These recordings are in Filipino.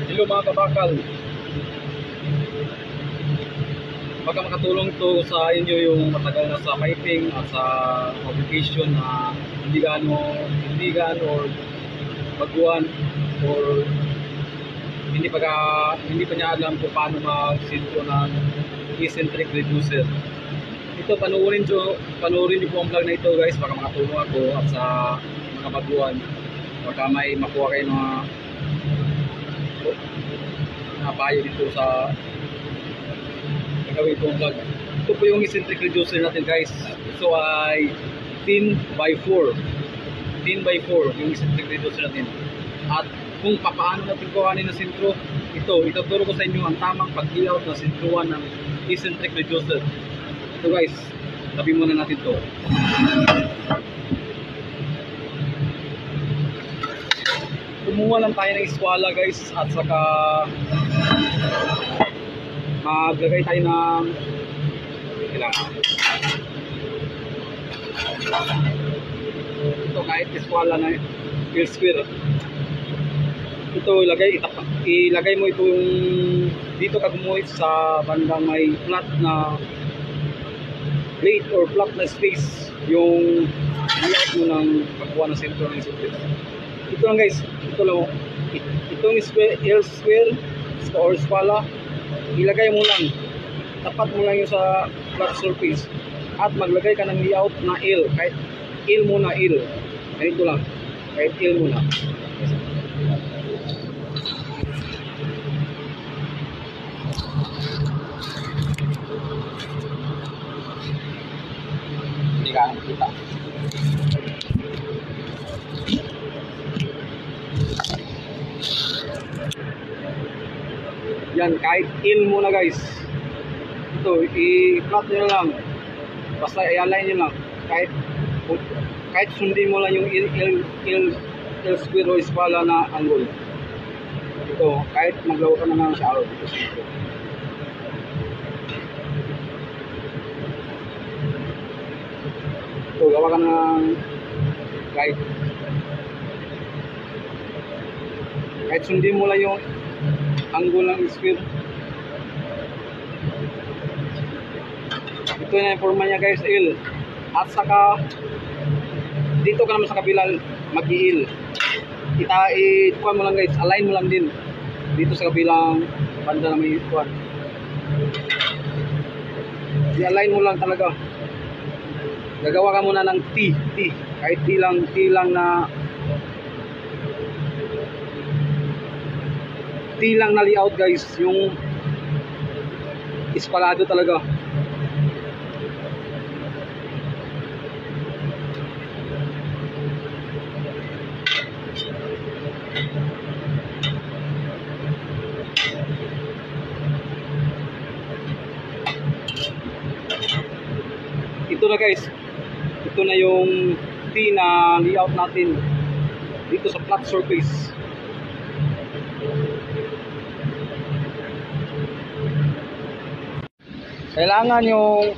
Hello mga kabakal. Baka makatulong to sa inyo yung matagal na sa piping at sa application na hindi or baguhan or hindi pa niya alam kung paano mag-sintro ng eccentric reducer. Ito panoorin niyo po ang vlog na ito guys, baka makatulong ako at sa mga baguhan. Baka may makuha kayo na payo dito sa gagawin kong vlog. Ito po yung eccentric reducer natin guys. Ito ay 10x4 yung eccentric reducer natin. At kung paano natin kuhanin ng sintro, ituturo ko sa inyo ang tamang pag-layout na sintruan ng eccentric reducer. Ito guys, tabi muna natin to. Kumuha lang tayo ng iswala guys, at saka maglagay tayo ng ito kahit iswala na square. Ito ilagay mo ito yung dito ka gumuhit sa bandang may flat na plate or flat na space yung layout mo ng pagkuha ng sentro ng square. Ito lang guys, itong square or spala, ilagay mo lang, tapat mo lang yung sa flat surface at maglagay ka ng layout na L, kahit L muna, ganito lang, kahit L muna. Hindi ka nakita. Yan, kahit L muna guys. Ito, i-flat nyo lang. Basta i-align nyo lang. Kahit sundin mo lang yung L square o espala na angle. Ito, kahit maglaw ka na sa araw. Ito, gawa ka ng kahit sundin mo lang yung angle ng square. Ito na yung forma niya guys, L. At saka dito ka naman sa kabila mag-i-L. Ikuha mo lang guys, align mo lang din dito sa kabilang banda na may ikuan. I-align mo lang talaga. Gagawa ka muna ng T. Kahit T lang na layout guys, yung espalado talaga. Ito na guys, ito na yung T na layout natin dito sa flat surface. Kailangan yung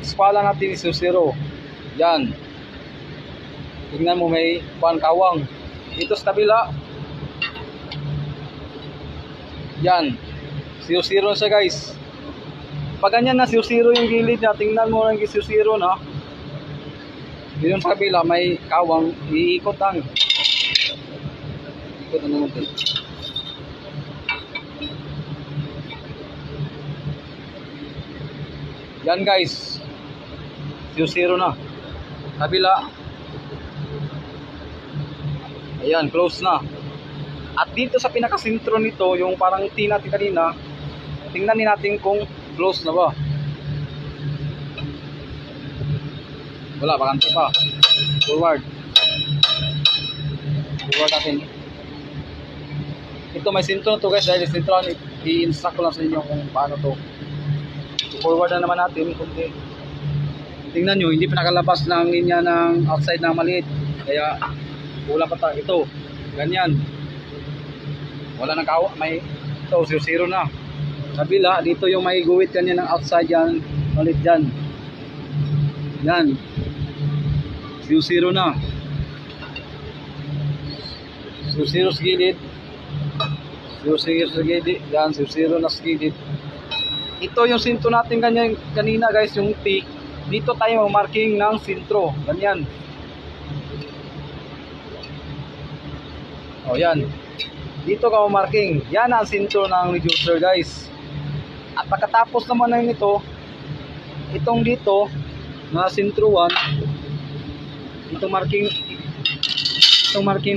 espala natin is 0. Yan. Tingnan mo may kawang. Dito sa kabila. Yan. 0 siya guys. Pag ganyan na 0 yung gilid niya, tingnan mo lang yung 0 na. Dito sa kabila may kawang. Iikot lang. Ikot na naman. Yan guys, 0 na. Kabila. Ayan, close na. At dito sa pinakasentro nito, yung parang T natin kanina, tingnan natin kung close na ba. Wala, bakante pa. Forward natin. Ito may sentro to guys, dahil sentro i-instruct ko lang sa inyo kung paano to. Forward na naman natin kundi tingnan nyo, hindi pa nakalabas ng linya ng outside na maliit, kaya wala pa tayo. Ito, ganyan, wala nang kawa, may ito 0 na. Kabila, dito yung may guwit ganyan ng outside yan, maliit dyan. Yan, 0 na. So 0 sa gilid, 00 sa gilid. Yan, 00 na sa gilid. Ito yung sintro natin kanina guys, yung T. Dito tayo marking ng sintro. Ganyan. O yan. Dito ka marking. Yan ang sintro ng reducer guys. At pagkatapos naman ng ito, itong dito na sintro 1, itong marking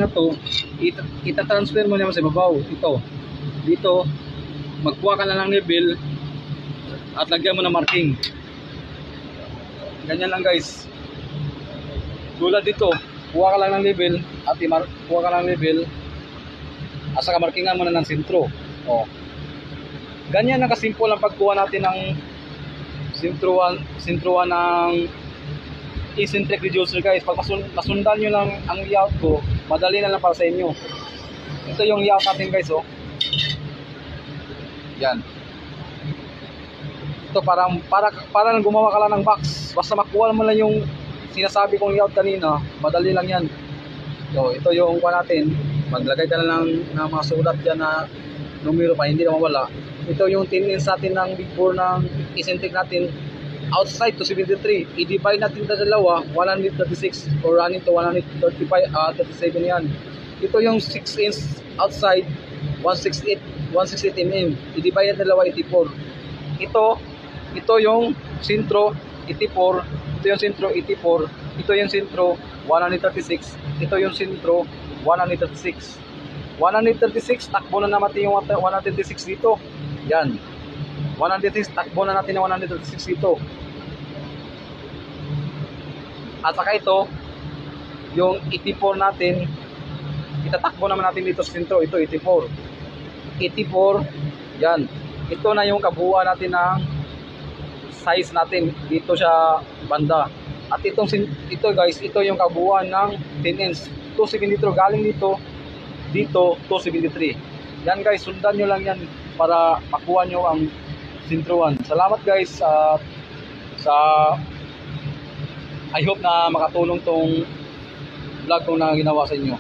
na to, ita-transfer mo naman sa babaw. Ito. Dito, magkuha ka na ng level at lagyan mo na marking. Ganyan lang guys. Tulad dito, kuha ka lang ng level at kuha ka ng level at saka markingan mo na ng sintro. O. Ganyan lang kasimple ang pagkuha natin ng sintro 1 ng eccentric reducer guys. Pag masundan nyo lang ang layout ko, madali na lang para sa inyo. Ito yung layout natin guys, oh. Yan. Ito para gumawa ka lang ng box. Basta makuha mo lang yung sinasabi kong layout kanina, madali lang yan. So, ito yung kuha natin. Maglagay ka na ng mga sulat dyan na numero pa, hindi na mawala. Ito yung 10 inch natin ng big bore ng eccentric natin. Outside to 73, i-divide natin sa dalawa, 136 or running to 137 yan. Ito yung 6 inch outside, 168 mm, i-divide natin dalawa, 84. Ito yung sintro, 84. Ito yung sintro, 84. Ito yung sintro, 136. Ito yung sintro, 136. 136, takbo na naman yung 136 dito. Yan. 136, takbo na natin yung 136 dito. At saka ito, yung 84 natin, itatakbo naman natin dito sa sintro. Ito, 84. 84, yan. Ito na yung kabuuan natin ng size natin dito sa banda. At ito guys, ito yung kabuuan ng 10 inch. 273 galing dito, 273. Yan guys, sundan nyo lang yan para makuha nyo ang sintro 1. Salamat guys I hope na makatulong tong vlog kong na ginawa sa inyo.